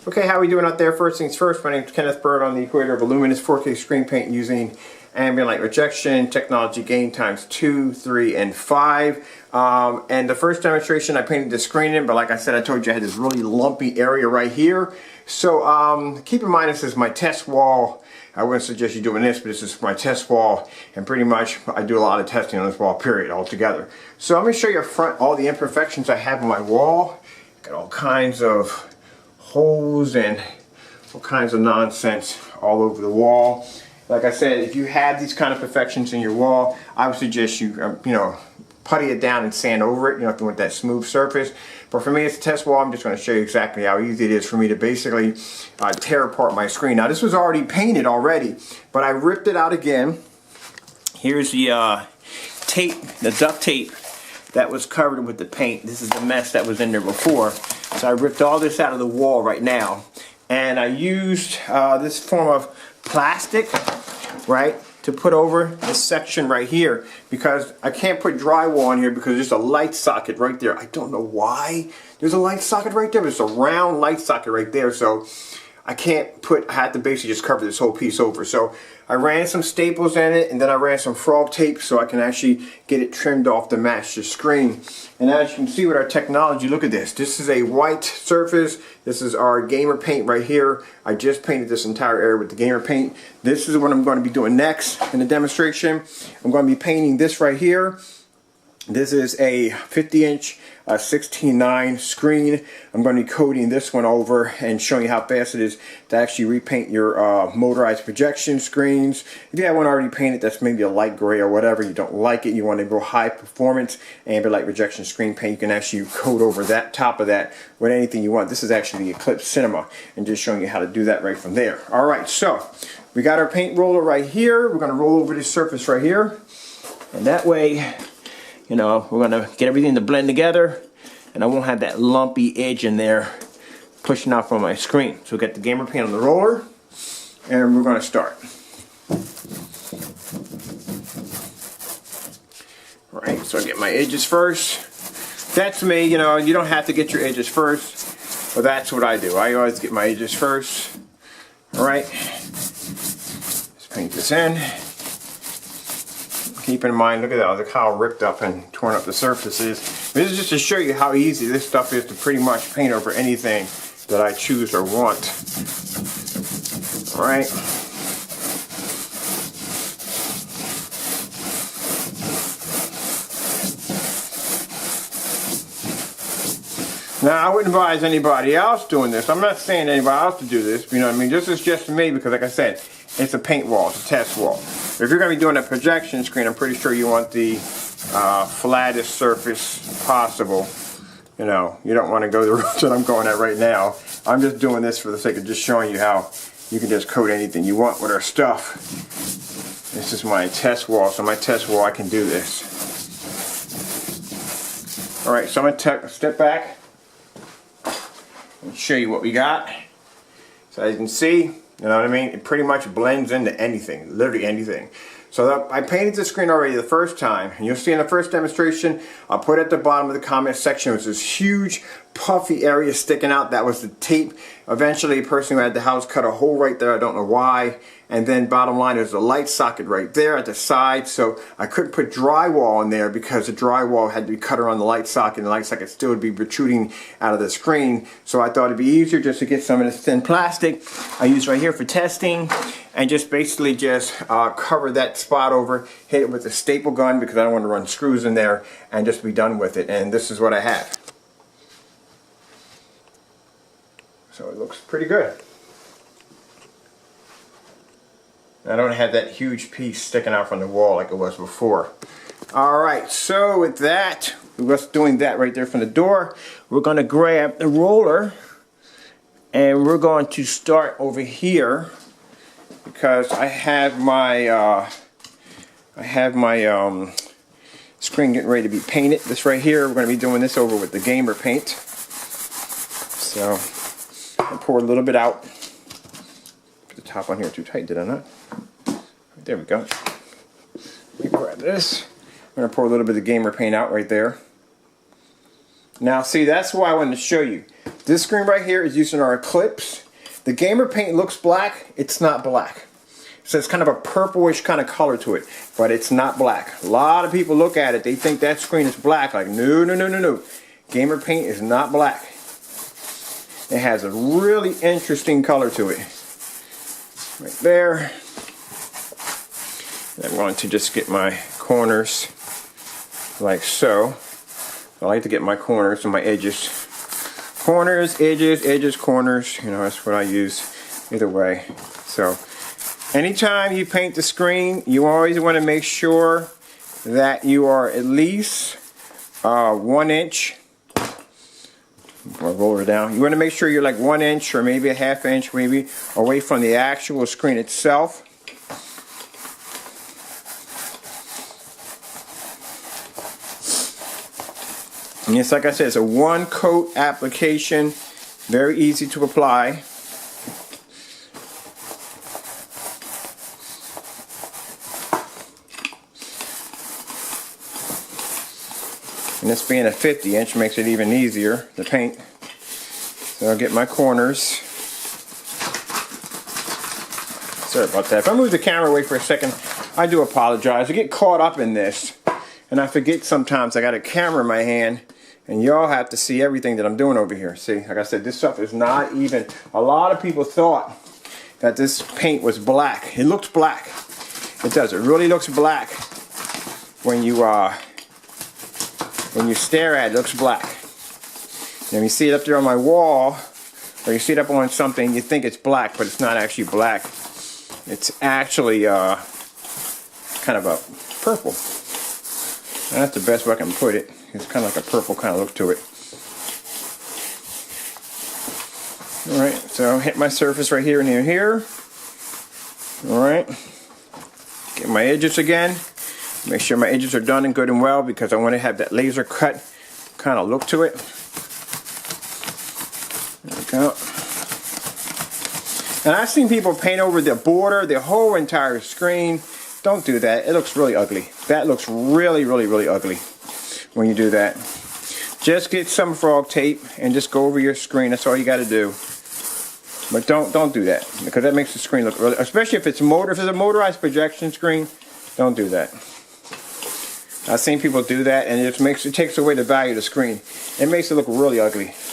Okay, how are we doing out there? First things first, my name is Kenneth Bird. I'm the creator of a luminous 4K screen paint using ambient light rejection technology gain times 2, 3, and 5. And the first demonstration I painted the screen in, but like I said, I told you I had this really lumpy area right here. So keep in mind this is my test wall. I wouldn't suggest you doing this, but this is my test wall, and pretty much I do a lot of testing on this wall, period, altogether. So I'm going to show you up front all the imperfections I have on my wall. Got all kinds of holes and all kinds of nonsense all over the wall. Like I said, if you have these kind of imperfections in your wall, I would suggest you, putty it down and sand over it, if you want that smooth surface. But for me, it's a test wall. I'm just going to show you exactly how easy it is for me to basically tear apart my screen. Now, this was already painted already, but I ripped it out again. Here's the tape, the duct tape that was covered with the paint. This is the mess that was in there before. So I ripped all this out of the wall right now. And I used this form of plastic, right, to put over this section right here, because I can't put drywall in here because there's a light socket right there. I don't know why there's a light socket right there, but it's a round light socket right there, so I can't put, I had to basically just cover this whole piece over. So I ran some staples in it, and then I ran some frog tape so I can actually get it trimmed off to match the screen. And as you can see with our technology, look at this. This is a white surface. This is our gamer paint right here. I just painted this entire area with the gamer paint. This is what I'm going to be doing next in the demonstration. I'm going to be painting this right here. This is a 50-inch 16:9 screen. I'm going to be coating this one over and showing you how fast it is to actually repaint your motorized projection screens. If you have one already painted that's maybe a light gray or whatever, you don't like it, you want to go high performance ambient light rejection screen paint, you can actually coat over that top of that with anything you want. This is actually the Eclipse Cinema, and just showing you how to do that right from there. Alright, so we got our paint roller right here. We're going to roll over this surface right here, and that way, we're going to get everything to blend together, and I won't have that lumpy edge in there pushing out from my screen. So we'll get the gamer paint on the roller, and we're going to start. Alright, so I get my edges first. That's me, you don't have to get your edges first, but that's what I do. I always get my edges first. Alright, let's paint this in. Keep in mind, look at that, look how ripped up and torn up the surface is. This is just to show you how easy this stuff is to pretty much paint over anything that I choose or want. Alright. Now, I wouldn't advise anybody else doing this. I'm not saying anybody else to do this, This is just me because, like I said, it's a paint wall, it's a test wall. If you're going to be doing a projection screen, I'm pretty sure you want the flattest surface possible. You don't want to go the route that I'm going at right now. I'm just doing this for the sake of just showing you how you can just coat anything you want with our stuff. This is my test wall, so my test wall I can do this. Alright, so I'm going to step back and show you what we got. So as you can see, it pretty much blends into anything, literally anything. So I painted the screen already the first time, and you'll see in the first demonstration, I'll put at the bottom of the comment section was this huge puffy area sticking out. That was the tape. Eventually, a person who had the house cut a hole right there. I don't know why. And then bottom line, there's a light socket right there at the side. So I couldn't put drywall in there because the drywall had to be cut around the light socket, and the light socket still would be protruding out of the screen. So I thought it'd be easier just to get some of this thin plastic I use right here for testing, and just basically just cover that spot over, hit it with a staple gun because I don't want to run screws in there, and just be done with it. And this is what I have. So it looks pretty good. I don't have that huge piece sticking out from the wall like it was before. Alright, so with that, we're just doing that right there from the door. We're going to grab the roller, and we're going to start over here because I have my screen getting ready to be painted. This right here, we're going to be doing this over with the gamer paint. So I pour a little bit out. Put the top on here too tight, did I not? There we go. Let me grab this. I'm going to pour a little bit of gamer paint out right there. Now see, that's why I wanted to show you. This screen right here is using our Eclipse. The gamer paint looks black. It's not black. So it's kind of a purplish kind of color to it, but it's not black. A lot of people look at it, they think that screen is black. Like, no, no, no, no, no. Gamer paint is not black. It has a really interesting color to it. Right there. And I'm going to just get my corners like so. I like to get my corners and my edges. Corners, edges, edges, corners. You know, that's what I use either way. So anytime you paint the screen, you always want to make sure that you are at least 1 inch. I'll roll it down. You want to make sure you're like 1 inch or maybe a ½ inch maybe away from the actual screen itself. And it's like I said, it's a one coat application, very easy to apply. And this being a 50 inch makes it even easier to paint. So I'll get my corners. Sorry about that. If I move the camera away for a second, I do apologize. I get caught up in this. And I forget sometimes I got a camera in my hand. And y'all have to see everything that I'm doing over here. See, like I said, this stuff is not even... A lot of people thought that this paint was black. It looks black. It does. It really looks black when you stare at it. It looks black. And when you see it up there on my wall, or you see it up on something, you think it's black, but it's not actually black. It's actually kind of a purple. And that's the best way I can put it. It's kind of like a purple kind of look to it. Alright, so hit my surface right here and here. Alright. Get my edges again. Make sure my edges are done and good and well because I want to have that laser cut kind of look to it. There we go. And I've seen people paint over the border, the whole entire screen. Don't do that. It looks really ugly. That looks really, really, really ugly when you do that. Just get some frog tape and just go over your screen. That's all you got to do. But don't do that because that makes the screen look really, especially if it's a motorized projection screen. Don't do that. I've seen people do that and it takes away the value of the screen. It makes it look really ugly.